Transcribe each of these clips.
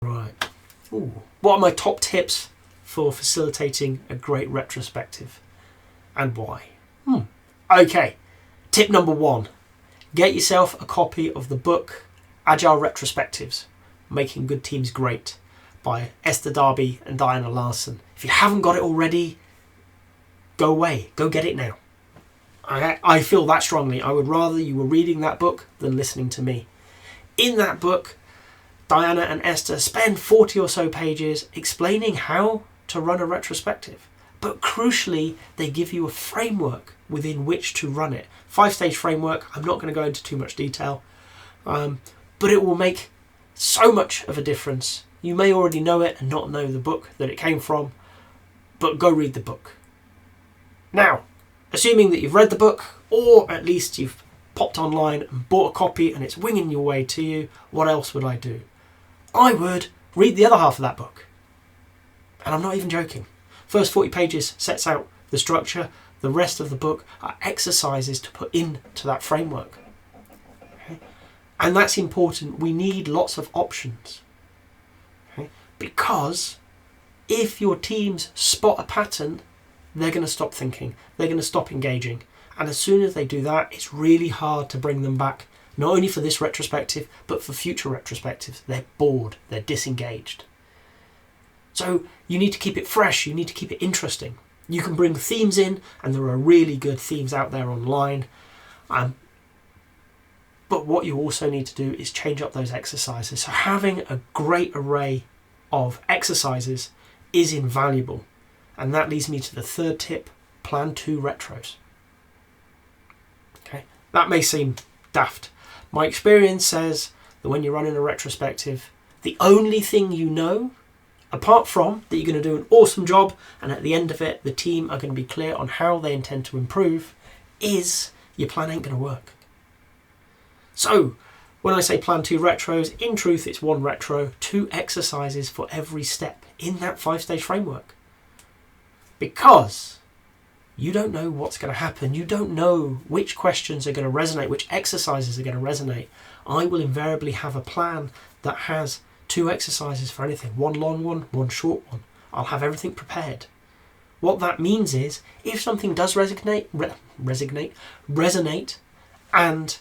Right. Ooh. What are my top tips for facilitating a great retrospective and why? Okay. Tip number 1. Get yourself a copy of the book Agile Retrospectives, Making Good Teams Great by Esther Darby and Diana Larson. If you haven't got it already, go away. Go get it now. I feel that strongly. I would rather you were reading that book than listening to me. In that book, Diana and Esther spend 40 or so pages explaining how to run a retrospective. But crucially, they give you a framework within which to run it. 5-stage framework. I'm not going to go into too much detail, but it will make so much of a difference. You may already know it and not know the book that it came from, but go read the book. Now, assuming that you've read the book, or at least you've popped online and bought a copy and it's winging your way to you, what else would I do? I would read the other half of that book. And I'm not even joking. First 40 pages sets out the structure. The rest of the book are exercises to put into that framework. Okay? And that's important. We need lots of options. Okay? Because if your teams spot a pattern, they're going to stop thinking. They're going to stop engaging. And as soon as they do that, it's really hard to bring them back, not only for this retrospective, but for future retrospectives. They're bored. They're disengaged. So you need to keep it fresh. You need to keep it interesting. You can bring themes in, and there are really good themes out there online. But what you also need to do is change up those exercises. So having a great array of exercises is invaluable. And that leads me to the third tip, plan 2 retros. Okay, that may seem daft. My experience says that when you're running a retrospective, the only thing you know, apart from that you're going to do an awesome job and at the end of it the team are going to be clear on how they intend to improve, is your plan ain't going to work. So when I say plan 2 retros, in truth it's 1 retro, 2 exercises for every step in that 5-stage framework. Because you don't know what's going to happen. You don't know which questions are going to resonate, which exercises are going to resonate. I will invariably have a plan that has 2 exercises for anything. 1 long one, 1 short one. I'll have everything prepared. What that means is, if something does resonate, and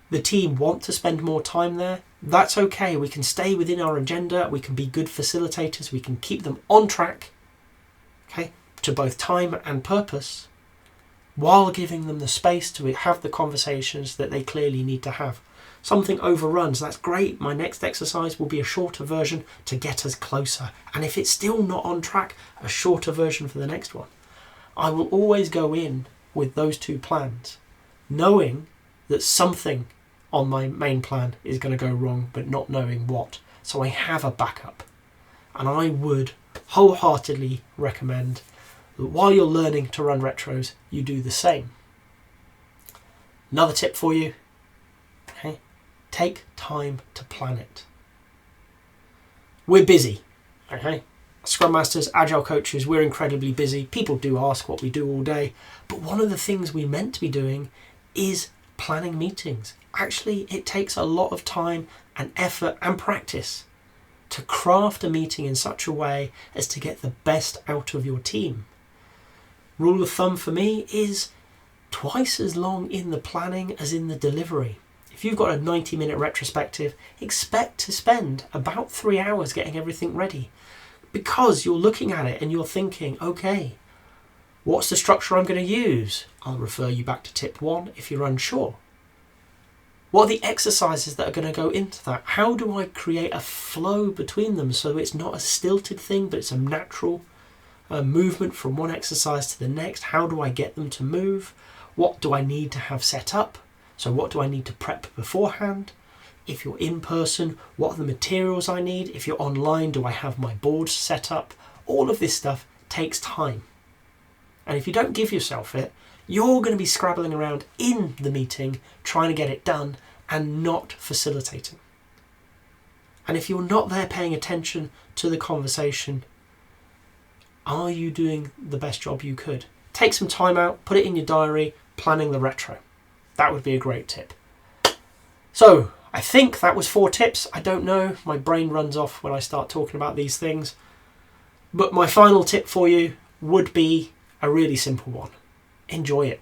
the team want to spend more time there, that's okay. We can stay within our agenda. We can be good facilitators. We can keep them on track, okay, to both time and purpose, while giving them the space to have the conversations that they clearly need to have. Something overruns, that's great. My next exercise will be a shorter version to get us closer. And if it's still not on track, a shorter version for the next one. I will always go in with those 2 plans, knowing that something on my main plan is going to go wrong, but not knowing what. So I have a backup. And I would wholeheartedly recommend that while you're learning to run retros, you do the same. Another tip for you, okay? Take time to plan it. We're busy, okay? Scrum Masters, Agile coaches, we're incredibly busy. People do ask what we do all day, but one of the things we're meant to be doing is planning meetings. Actually, it takes a lot of time and effort and practice to craft a meeting in such a way as to get the best out of your team. Rule of thumb for me is twice as long in the planning as in the delivery. If you've got a 90-minute retrospective, expect to spend about 3 hours getting everything ready, because you're looking at it and you're thinking, okay, what's the structure I'm going to use? I'll refer you back to tip 1 if you're unsure. What are the exercises that are going to go into that? How do I create a flow between them so it's not a stilted thing, but it's a natural movement from one exercise to the next? How do I get them to move? What do I need to have set up? So what do I need to prep beforehand? If you're in person, what are the materials I need? If you're online, do I have my boards set up? All of this stuff takes time. And if you don't give yourself it, you're going to be scrabbling around in the meeting trying to get it done and not facilitating. And if you're not there paying attention to the conversation, are you doing the best job you could? Take some time out, put it in your diary, planning the retro. That would be a great tip. So I think that was 4 tips. I don't know. My brain runs off when I start talking about these things. But my final tip for you would be a really simple one. Enjoy it.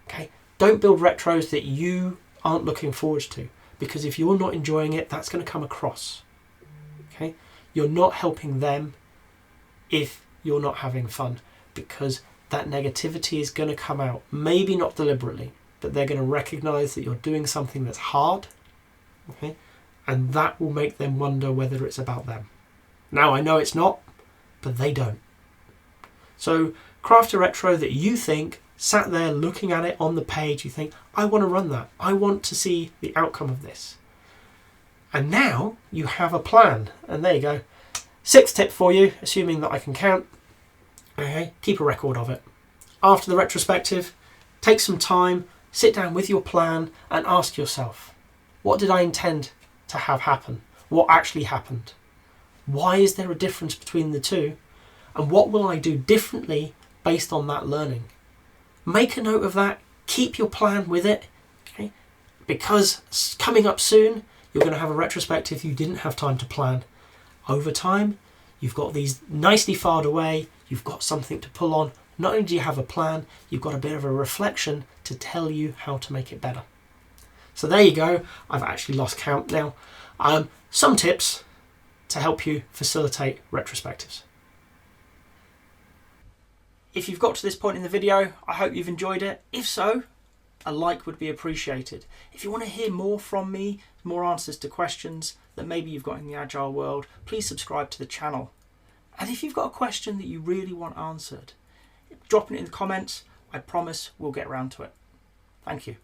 Okay? Don't build retros that you aren't looking forward to, because if you're not enjoying it, that's going to come across. Okay? You're not helping them if you're not having fun, because that negativity is going to come out. Maybe not deliberately, but they're going to recognize that you're doing something that's hard. Okay? And that will make them wonder whether it's about them. Now, I know it's not, but they don't. So craft a retro that you think, sat there looking at it on the page, you think, I want to run that. I want to see the outcome of this. And now you have a plan. And there you go. 6th tip for you, assuming that I can count. Okay, keep a record of it. After the retrospective, take some time, sit down with your plan and ask yourself, what did I intend to have happen? What actually happened? Why is there a difference between the two? And what will I do differently based on that learning? Make a note of that. Keep your plan with it. Okay? Because coming up soon, you're going to have a retrospective you didn't have time to plan. Over time, you've got these nicely filed away. You've got something to pull on. Not only do you have a plan, you've got a bit of a reflection to tell you how to make it better. So there you go. I've actually lost count now. Some tips to help you facilitate retrospectives. If you've got to this point in the video, I hope you've enjoyed it. If so, a like would be appreciated. If you want to hear more from me, more answers to questions that maybe you've got in the Agile world, please subscribe to the channel. And if you've got a question that you really want answered, drop it in the comments. I promise we'll get around to it. Thank you.